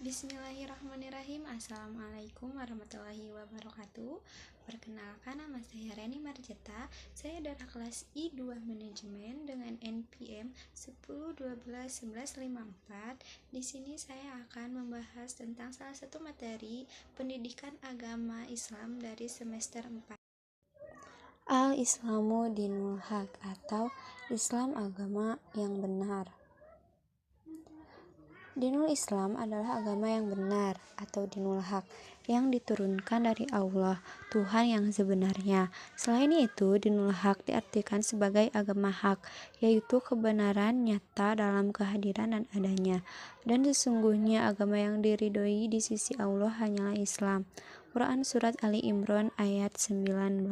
Bismillahirrahmanirrahim. Assalamualaikum warahmatullahi wabarakatuh. Perkenalkan, nama saya Reni Marjeta. Saya dari kelas I2 Manajemen dengan NPM 10121154. Di sini saya akan membahas tentang salah satu materi pendidikan agama Islam dari semester 4. Al-Islamu dinul haq atau Islam agama yang benar. Dinul Islam adalah agama yang benar atau dinul haq yang diturunkan dari Allah, Tuhan yang sebenarnya. Selain itu, dinul haq diartikan sebagai agama hak, yaitu kebenaran nyata dalam kehadiran dan adanya. Dan sesungguhnya agama yang diridhoi di sisi Allah hanyalah Islam. Quran Surat Ali Imran ayat 19.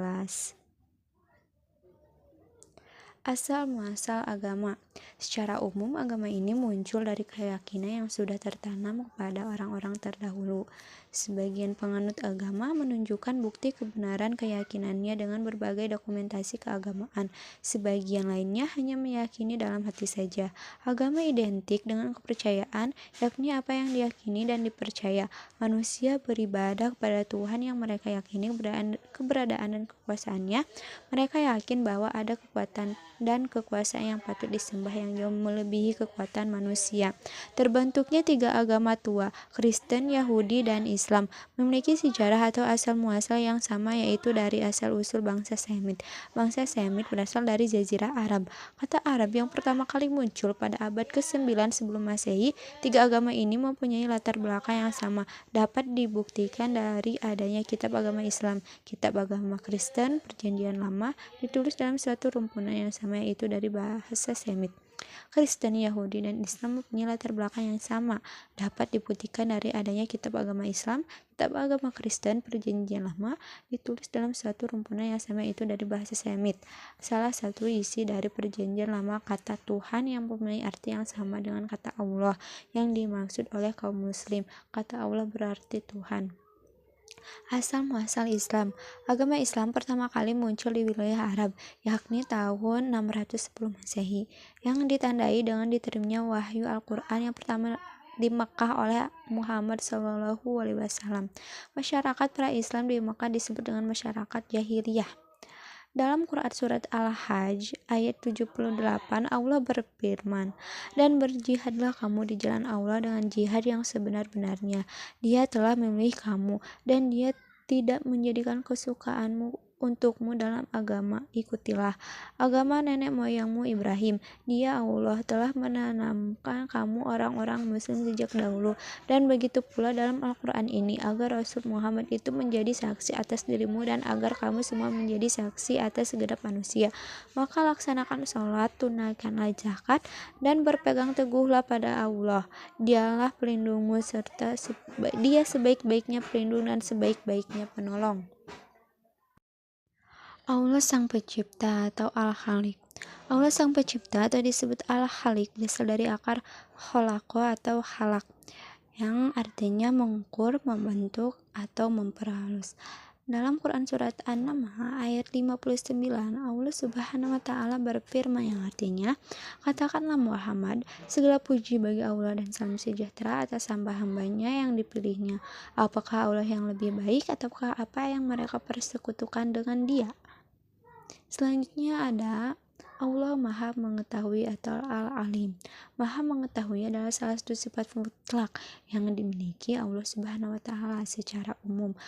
Asal-muasal agama. Secara umum, agama ini muncul dari keyakinan yang sudah tertanam kepada orang-orang terdahulu. Sebagian penganut agama menunjukkan bukti kebenaran keyakinannya dengan berbagai dokumentasi keagamaan. Sebagian lainnya hanya meyakini dalam hati saja. Agama identik dengan kepercayaan, yakni apa yang diyakini dan dipercaya. Manusia beribadah kepada Tuhan yang mereka yakini keberadaan dan kekuasaannya. Mereka yakin bahwa ada kekuatan dan kekuasaan yang patut disembah yang jauh melebihi kekuatan manusia. Terbentuknya tiga agama tua, Kristen, Yahudi, dan Islam, memiliki sejarah atau asal-muasal yang sama, yaitu dari asal-usul bangsa Semit. Bangsa Semit berasal dari Jazirah Arab. Kata Arab yang pertama kali muncul pada abad ke-9 sebelum Masehi. Tiga agama ini mempunyai latar belakang yang sama, dapat dibuktikan dari adanya kitab agama Islam, kitab agama Kristen, Perjanjian Lama, ditulis dalam suatu rumpunan yang sama, yaitu dari bahasa Semit. Kristen, Yahudi, dan Islam mempunyai latar belakang yang sama, dapat dibuktikan dari adanya kitab agama Islam, kitab agama Kristen, Perjanjian Lama, ditulis dalam suatu rumpunan yang sama, yaitu dari bahasa Semit. Salah satu isi dari Perjanjian Lama, kata Tuhan yang mempunyai arti yang sama dengan kata Allah yang dimaksud oleh kaum muslim. Kata Allah berarti Tuhan. Asal-muasal Islam. Agama Islam pertama kali muncul di wilayah Arab, yakni tahun 610 Masehi, yang ditandai dengan diterimanya wahyu Al-Quran yang pertama di Mekah oleh Muhammad SAW. Masyarakat pra-Islam di Mekah disebut dengan masyarakat jahiliyah. Dalam Quran Surat Al-Hajj ayat 78, Allah berfirman, "Dan berjihadlah kamu di jalan Allah dengan jihad yang sebenar-benarnya. Dia telah memilih kamu, dan Dia tidak menjadikan kesukaanmu untukmu dalam agama. Ikutilah agama nenek moyangmu Ibrahim. Dia Allah telah menanamkan kamu orang-orang muslim sejak dahulu. Dan begitu pula dalam Al-Quran ini, agar Rasul Muhammad itu menjadi saksi atas dirimu dan agar kamu semua menjadi saksi atas segenap manusia. Maka laksanakan sholat, tunaikanlah zakat, dan berpegang teguhlah pada Allah. Dialah pelindungmu serta Dia sebaik-baiknya pelindung dan sebaik-baiknya penolong." Allah Sang Pencipta atau Al-Khaliq. Allah Sang Pencipta atau disebut Al-Khaliq berasal dari akar kholaqo atau khalaq, yang artinya mengukur, membentuk, atau memperhalus. Dalam Quran Surat An-Naml ayat 59, Allah Subhanahu wa Ta'ala berfirman yang artinya, "Katakanlah Muhammad, segala puji bagi Allah dan salam sejahtera atas hamba-hambanya yang dipilihnya. Apakah Allah yang lebih baik ataukah apa yang mereka persekutukan dengan Dia?" Selanjutnya ada Allah Maha Mengetahui atau Al-Alim. Maha Mengetahui adalah salah satu sifat mutlak yang dimiliki Allah Subhanahu wa Ta'ala secara umum.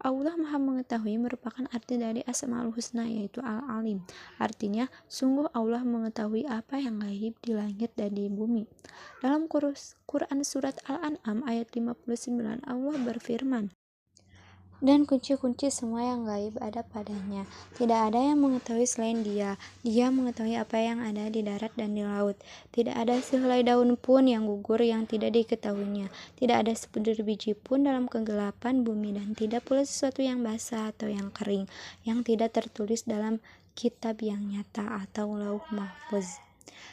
Allah Maha Mengetahui merupakan arti dari Asmaul Husna, yaitu Al-Alim. Artinya, sungguh Allah mengetahui apa yang gaib di langit dan di bumi. Dalam Quran Surat Al-An'am ayat 59, Allah berfirman, "Dan kunci-kunci semua yang gaib ada padanya. Tidak ada yang mengetahui selain Dia. Dia mengetahui apa yang ada di darat dan di laut. Tidak ada sehelai daun pun yang gugur yang tidak diketahuinya. Tidak ada sebutir biji pun dalam kegelapan bumi, dan tidak pula sesuatu yang basah atau yang kering yang tidak tertulis dalam kitab yang nyata atau Lauh Mahfuz."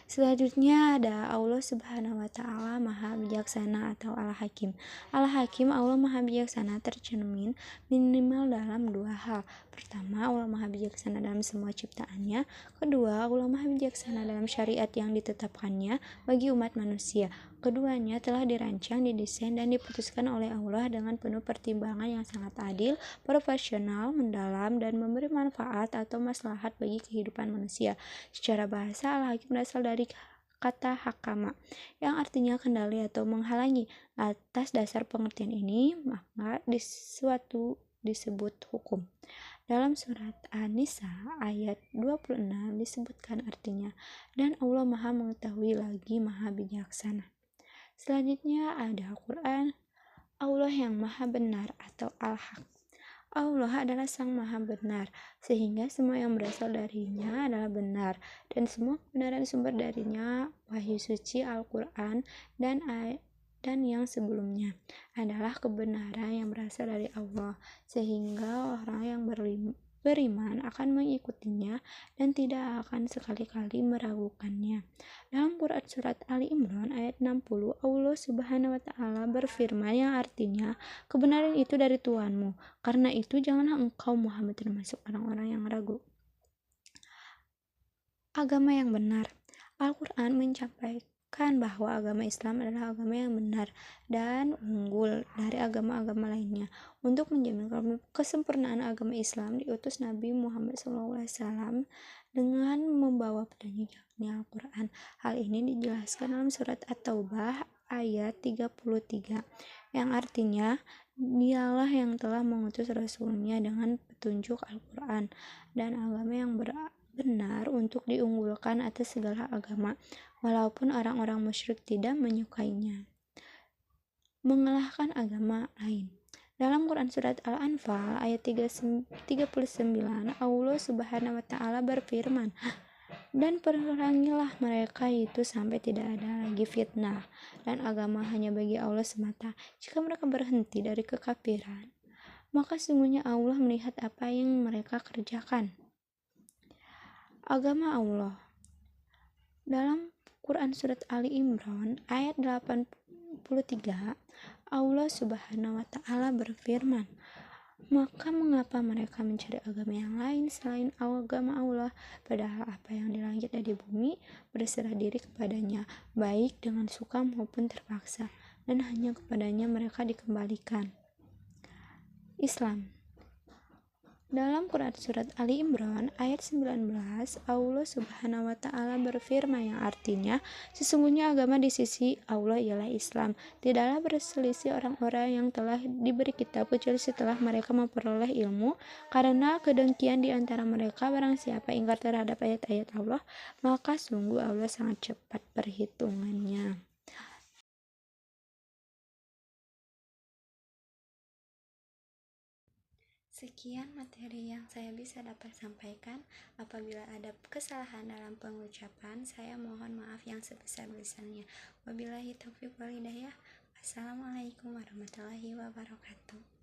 Selanjutnya ada Allah Subhanahu wa Ta'ala Maha Bijaksana atau Al-Hakim. Al-Hakim, Allah Maha Bijaksana, tercermin minimal dalam dua hal. Pertama, Allah Maha Bijaksana dalam semua ciptaannya. Kedua, Allah Maha Bijaksana dalam syariat yang ditetapkannya bagi umat manusia. Keduanya telah dirancang, didesain, dan diputuskan oleh Allah dengan penuh pertimbangan yang sangat adil, profesional, mendalam, dan memberi manfaat atau maslahat bagi kehidupan manusia. Secara bahasa, al-hakim berasal dari kata hakama, yang artinya kendali atau menghalangi. Atas dasar pengertian ini, maka suatu disebut hukum. Dalam surat An-Nisa ayat 26 disebutkan artinya, dan Allah Maha Mengetahui lagi Maha Bijaksana. Selanjutnya ada Al-Quran, Allah yang Maha Benar atau Al-Haq. Allah adalah Sang Maha Benar, sehingga semua yang berasal darinya adalah benar, dan semua kebenaran sumber darinya, wahyu suci Al-Quran dan yang sebelumnya adalah kebenaran yang berasal dari Allah, sehingga orang yang beriman akan mengikutinya dan tidak akan sekali-kali meragukannya. Dalam Quran Surat Ali Imran ayat 60, Allah Subhanahu wa Ta'ala berfirman yang artinya, kebenaran itu dari Tuhanmu, karena itu janganlah engkau Muhammad termasuk orang-orang yang ragu. Agama yang benar. Al-Quran mencapai bahwa agama Islam adalah agama yang benar dan unggul dari agama-agama lainnya. Untuk menjamin kesempurnaan agama Islam, diutus Nabi Muhammad SAW dengan membawa petunjuk, yakni Al-Quran. Hal ini dijelaskan dalam surat At-Taubah ayat 33, yang artinya, Dialah yang telah mengutus Rasulnya dengan petunjuk Al-Quran dan agama yang benar untuk diunggulkan atas segala agama, walaupun orang-orang musyrik tidak menyukainya. Mengalahkan agama lain. Dalam Quran Surat Al-Anfal ayat 39, Allah Subhanahu wa Ta'ala berfirman, dan perangilah mereka itu sampai tidak ada lagi fitnah, dan agama hanya bagi Allah semata. Jika mereka berhenti dari kekafiran, maka sungguhnya Allah melihat apa yang mereka kerjakan. Agama Allah. Dalam Quran Surat Ali Imran ayat 83, Allah Subhanahu wa Ta'ala berfirman, maka mengapa mereka mencari agama yang lain selain agama Allah, padahal apa yang di langit dan di bumi berserah diri kepadanya, baik dengan suka maupun terpaksa, dan hanya kepadanya mereka dikembalikan. Islam. Dalam Quran Surat Ali Imran ayat 19, Allah Subhanahu wa Ta'ala berfirman yang artinya, sesungguhnya agama di sisi Allah ialah Islam. Tidaklah berselisih orang-orang yang telah diberi kitab kecuali setelah mereka memperoleh ilmu, karena kedengkian di antara mereka. Barang siapa ingkar terhadap ayat-ayat Allah, maka sungguh Allah sangat cepat perhitungannya. Sekian materi yang saya bisa dapat sampaikan. Apabila ada kesalahan dalam pengucapan, saya mohon maaf yang sebesar-besarnya. Wabillahi taufiq wal hidayah. Wassalamualaikum warahmatullahi wabarakatuh.